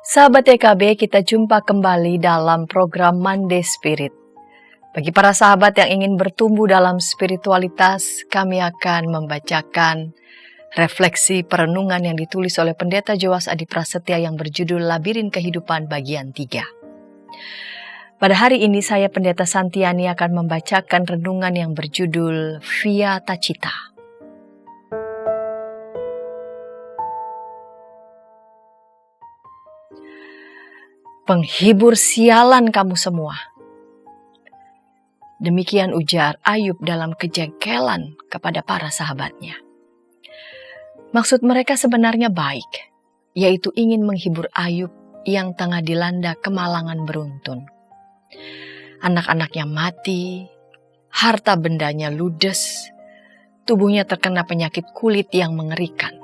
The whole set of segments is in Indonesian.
Sahabat TKB, kita jumpa kembali dalam program Monday Spirit. Bagi para sahabat yang ingin bertumbuh dalam spiritualitas, kami akan membacakan refleksi perenungan yang ditulis oleh Pendeta Joas Adi Prasetya yang berjudul Labirin Kehidupan bagian 3. Pada hari ini saya Pendeta Santiani akan membacakan renungan yang berjudul Via Tacita. Penghibur sialan kamu semua. Demikian ujar Ayub dalam kejengkelan kepada para sahabatnya. Maksud mereka sebenarnya baik, yaitu ingin menghibur Ayub yang tengah dilanda kemalangan beruntun. Anak-anaknya mati, harta bendanya ludes, tubuhnya terkena penyakit kulit yang mengerikan.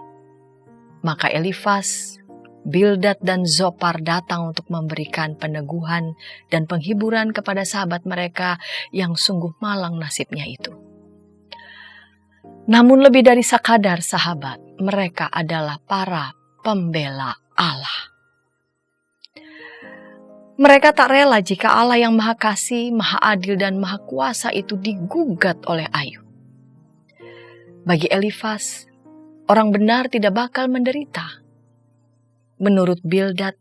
Maka Elifas, Bildad dan Zopar datang untuk memberikan peneguhan dan penghiburan kepada sahabat mereka yang sungguh malang nasibnya itu. Namun lebih dari sekadar sahabat, mereka adalah para pembela Allah. Mereka tak rela jika Allah yang Maha Kasih, Maha Adil dan Maha Kuasa itu digugat oleh Ayub. Bagi Elifas, orang benar tidak bakal menderita. Menurut Bildad,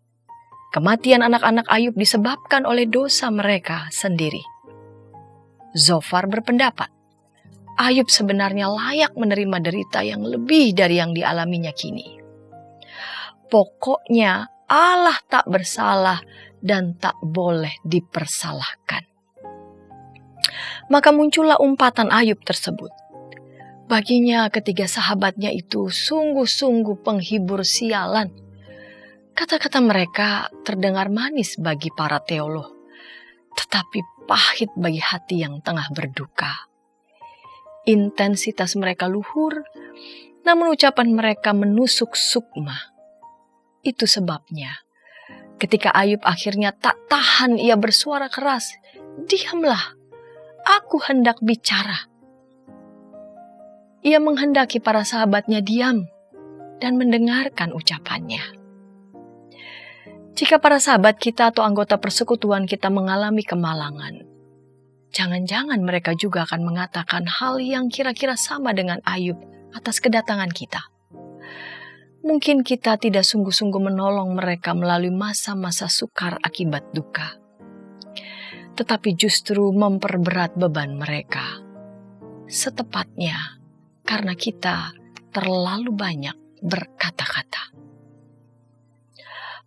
kematian anak-anak Ayub disebabkan oleh dosa mereka sendiri. Zofar berpendapat, Ayub sebenarnya layak menerima derita yang lebih dari yang dialaminya kini. Pokoknya Allah tak bersalah dan tak boleh dipersalahkan. Maka muncullah umpatan Ayub tersebut. Baginya ketiga sahabatnya itu sungguh-sungguh penghibur sialan. Kata-kata mereka terdengar manis bagi para teolog, tetapi pahit bagi hati yang tengah berduka. Intensitas mereka luhur, namun ucapan mereka menusuk sukma. Itu sebabnya, ketika Ayub akhirnya tak tahan, ia bersuara keras, "Diamlah, aku hendak bicara." Ia menghendaki para sahabatnya diam dan mendengarkan ucapannya. Jika para sahabat kita atau anggota persekutuan kita mengalami kemalangan, jangan-jangan mereka juga akan mengatakan hal yang kira-kira sama dengan Ayub atas kedatangan kita. Mungkin kita tidak sungguh-sungguh menolong mereka melalui masa-masa sukar akibat duka, tetapi justru memperberat beban mereka. Setepatnya karena kita terlalu banyak berkata-kata.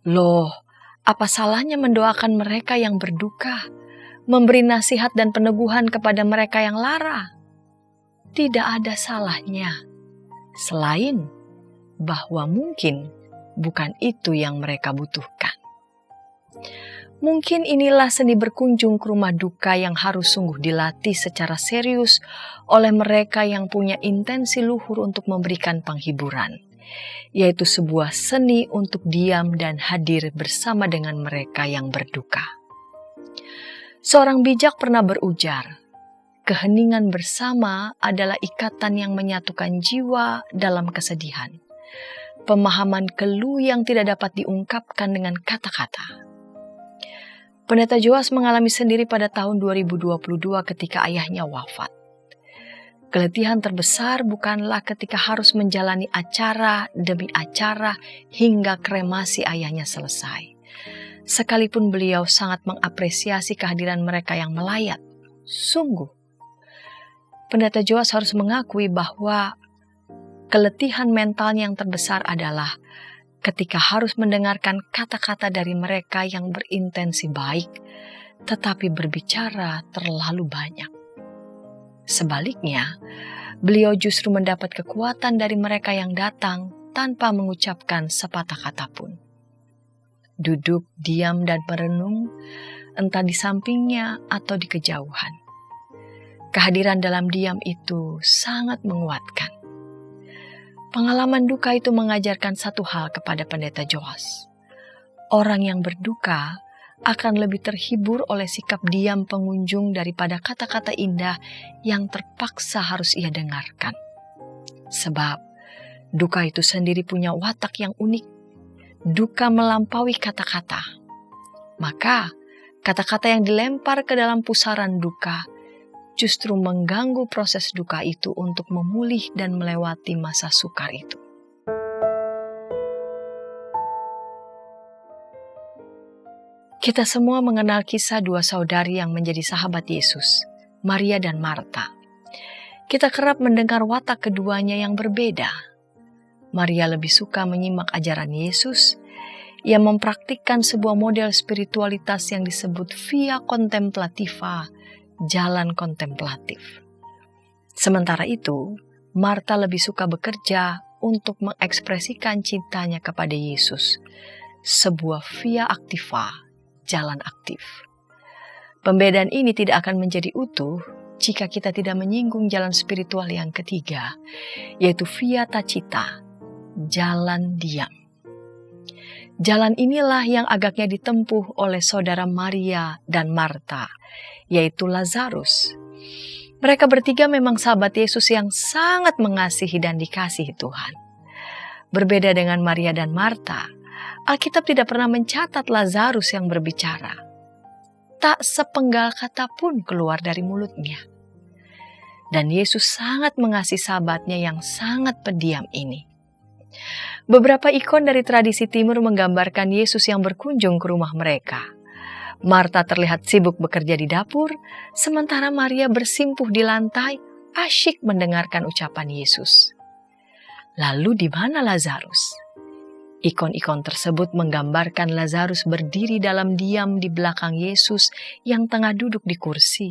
Loh, apa salahnya mendoakan mereka yang berduka, memberi nasihat dan peneguhan kepada mereka yang lara? Tidak ada salahnya, selain bahwa mungkin bukan itu yang mereka butuhkan. Mungkin inilah seni berkunjung ke rumah duka yang harus sungguh dilatih secara serius oleh mereka yang punya intensi luhur untuk memberikan penghiburan, yaitu sebuah seni untuk diam dan hadir bersama dengan mereka yang berduka. Seorang bijak pernah berujar, keheningan bersama adalah ikatan yang menyatukan jiwa dalam kesedihan, pemahaman keluh yang tidak dapat diungkapkan dengan kata-kata. Pendeta Joas mengalami sendiri pada tahun 2022 ketika ayahnya wafat. Keletihan terbesar bukanlah ketika harus menjalani acara demi acara hingga kremasi ayahnya selesai. Sekalipun beliau sangat mengapresiasi kehadiran mereka yang melayat. Sungguh, Pendeta Joas harus mengakui bahwa keletihan mental yang terbesar adalah ketika harus mendengarkan kata-kata dari mereka yang berintensi baik, tetapi berbicara terlalu banyak. Sebaliknya, beliau justru mendapat kekuatan dari mereka yang datang tanpa mengucapkan sepatah kata pun. Duduk, diam, dan merenung, entah di sampingnya atau di kejauhan. Kehadiran dalam diam itu sangat menguatkan. Pengalaman duka itu mengajarkan satu hal kepada Pendeta Joas. Orang yang berduka akan lebih terhibur oleh sikap diam pengunjung daripada kata-kata indah yang terpaksa harus ia dengarkan. Sebab duka itu sendiri punya watak yang unik duka melampaui kata-kata. Maka kata-kata yang dilempar ke dalam pusaran duka justru mengganggu proses duka itu untuk memulih dan melewati masa sukar itu. Kita semua mengenal kisah dua saudari yang menjadi sahabat Yesus, Maria dan Marta. Kita kerap mendengar watak keduanya yang berbeda. Maria lebih suka menyimak ajaran Yesus. Ia mempraktikkan sebuah model spiritualitas yang disebut via contemplativa, jalan kontemplatif. Sementara itu, Marta lebih suka bekerja untuk mengekspresikan cintanya kepada Yesus, sebuah via activa, jalan aktif. Pembedaan ini tidak akan menjadi utuh jika kita tidak menyinggung jalan spiritual yang ketiga, yaitu via tacita, jalan diam. Jalan inilah yang agaknya ditempuh oleh saudara Maria dan Marta, yaitu Lazarus. Mereka bertiga memang sahabat Yesus yang sangat mengasihi dan dikasihi Tuhan. Berbeda dengan Maria dan Marta, Alkitab tidak pernah mencatat Lazarus yang berbicara. Tak sepenggal kata pun keluar dari mulutnya. Dan Yesus sangat mengasihi sahabatnya yang sangat pendiam ini. Beberapa ikon dari tradisi timur menggambarkan Yesus yang berkunjung ke rumah mereka. Marta terlihat sibuk bekerja di dapur, sementara Maria bersimpuh di lantai, asyik mendengarkan ucapan Yesus. Lalu di mana Lazarus? Ikon-ikon tersebut menggambarkan Lazarus berdiri dalam diam di belakang Yesus yang tengah duduk di kursi,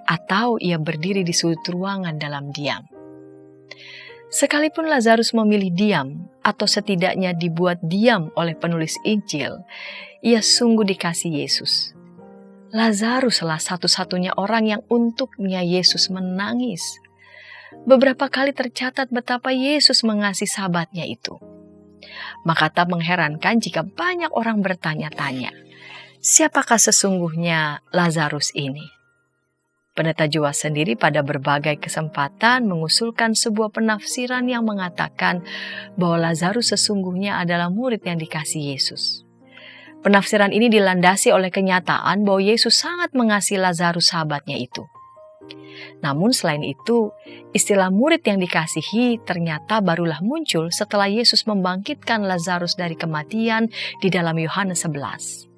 atau ia berdiri di sudut ruangan dalam diam. Sekalipun Lazarus memilih diam, atau setidaknya dibuat diam oleh penulis Injil, ia sungguh dikasih Yesus. Lazaruslah satu-satunya orang yang untuknya Yesus menangis. Beberapa kali tercatat betapa Yesus mengasihi sahabatnya itu. Maka tak mengherankan jika banyak orang bertanya-tanya, siapakah sesungguhnya Lazarus ini? Pendeta Joas sendiri pada berbagai kesempatan mengusulkan sebuah penafsiran yang mengatakan bahwa Lazarus sesungguhnya adalah murid yang dikasihi Yesus. Penafsiran ini dilandasi oleh kenyataan bahwa Yesus sangat mengasihi Lazarus sahabatnya itu. Namun selain itu, istilah murid yang dikasihi ternyata barulah muncul setelah Yesus membangkitkan Lazarus dari kematian di dalam Yohanes 11.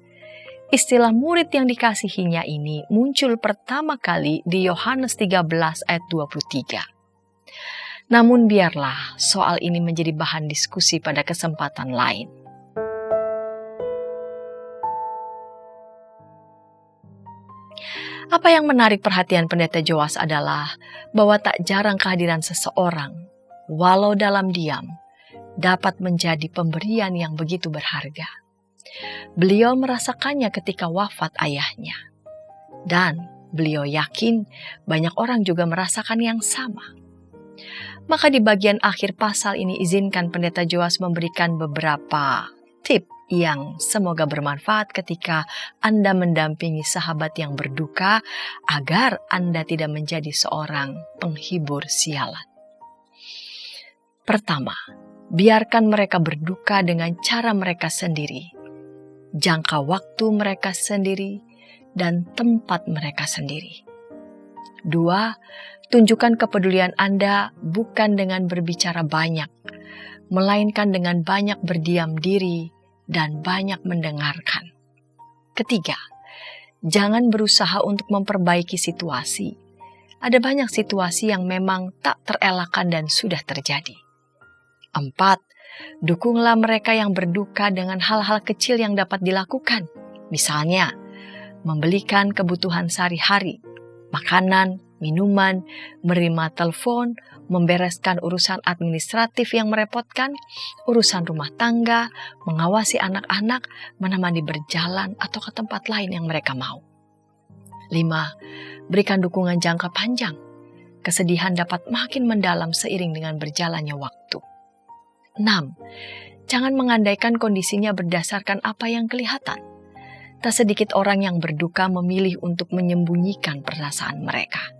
Istilah murid yang dikasihinya ini muncul pertama kali di Yohanes 13 ayat 23. Namun biarlah soal ini menjadi bahan diskusi pada kesempatan lain. Apa yang menarik perhatian Pendeta Joas adalah bahwa tak jarang kehadiran seseorang, walau dalam diam, dapat menjadi pemberian yang begitu berharga. Beliau merasakannya ketika wafat ayahnya. Dan beliau yakin banyak orang juga merasakan yang sama. Maka di bagian akhir pasal ini izinkan Pendeta Joas memberikan beberapa tip yang semoga bermanfaat ketika Anda mendampingi sahabat yang berduka agar Anda tidak menjadi seorang penghibur sialan. Pertama, biarkan mereka berduka dengan cara mereka sendiri, jangka waktu mereka sendiri, dan tempat mereka sendiri. Dua, tunjukkan kepedulian Anda bukan dengan berbicara banyak, melainkan dengan banyak berdiam diri dan banyak mendengarkan. Ketiga, jangan berusaha untuk memperbaiki situasi. Ada banyak situasi yang memang tak terelakkan dan sudah terjadi. 4, dukunglah mereka yang berduka dengan hal-hal kecil yang dapat dilakukan. Misalnya, membelikan kebutuhan sehari-hari, makanan, minuman, menerima telepon, membereskan urusan administratif yang merepotkan, urusan rumah tangga, mengawasi anak-anak, menemani berjalan atau ke tempat lain yang mereka mau. 5, berikan dukungan jangka panjang. Kesedihan dapat makin mendalam seiring dengan berjalannya waktu. 6, jangan mengandaikan kondisinya berdasarkan apa yang kelihatan. Tak sedikit orang yang berduka memilih untuk menyembunyikan perasaan mereka.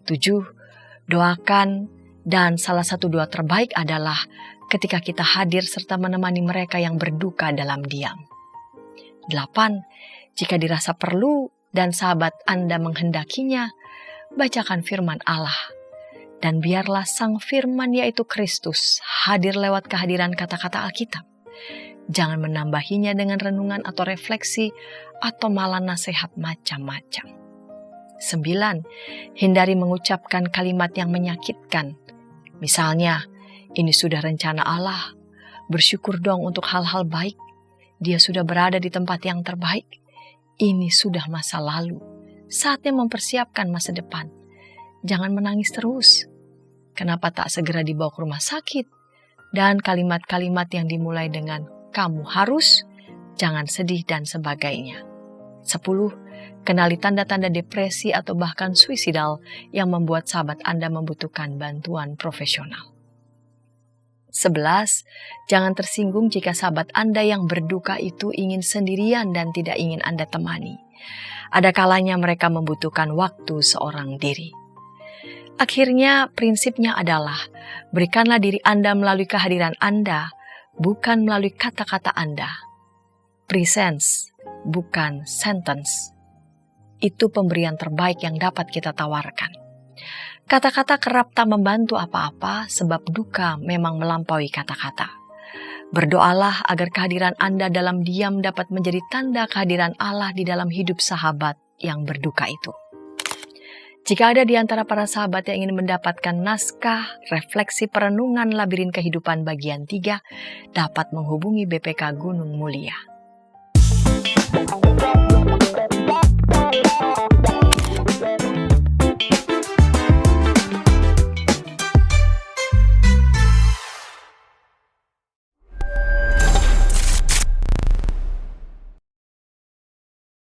7, doakan, dan salah satu doa terbaik adalah ketika kita hadir serta menemani mereka yang berduka dalam diam. 8. Jika dirasa perlu dan sahabat Anda menghendakinya, bacakan firman Allah. Dan biarlah Sang Firman yaitu Kristus hadir lewat kehadiran kata-kata Alkitab. Jangan menambahinya dengan renungan atau refleksi atau malah nasihat macam-macam. 9. Hindari mengucapkan kalimat yang menyakitkan. Misalnya, ini sudah rencana Allah. Bersyukur dong untuk hal-hal baik. Dia sudah berada di tempat yang terbaik. Ini sudah masa lalu. Saatnya mempersiapkan masa depan. Jangan menangis terus. Kenapa tak segera dibawa ke rumah sakit? Dan kalimat-kalimat yang dimulai dengan kamu harus, jangan sedih dan sebagainya. 10. Kenali tanda-tanda depresi atau bahkan suicidal yang membuat sahabat Anda membutuhkan bantuan profesional. 11. Jangan tersinggung jika sahabat Anda yang berduka itu ingin sendirian dan tidak ingin Anda temani. Ada kalanya mereka membutuhkan waktu seorang diri. Akhirnya prinsipnya adalah berikanlah diri Anda melalui kehadiran Anda, bukan melalui kata-kata Anda. Presence, bukan sentence. Itu pemberian terbaik yang dapat kita tawarkan. Kata-kata kerap tak membantu apa-apa sebab duka memang melampaui kata-kata. Berdoalah agar kehadiran Anda dalam diam dapat menjadi tanda kehadiran Allah di dalam hidup sahabat yang berduka itu. Jika ada di antara para sahabat yang ingin mendapatkan naskah, refleksi perenungan labirin kehidupan bagian 3, dapat menghubungi BPK Gunung Mulia.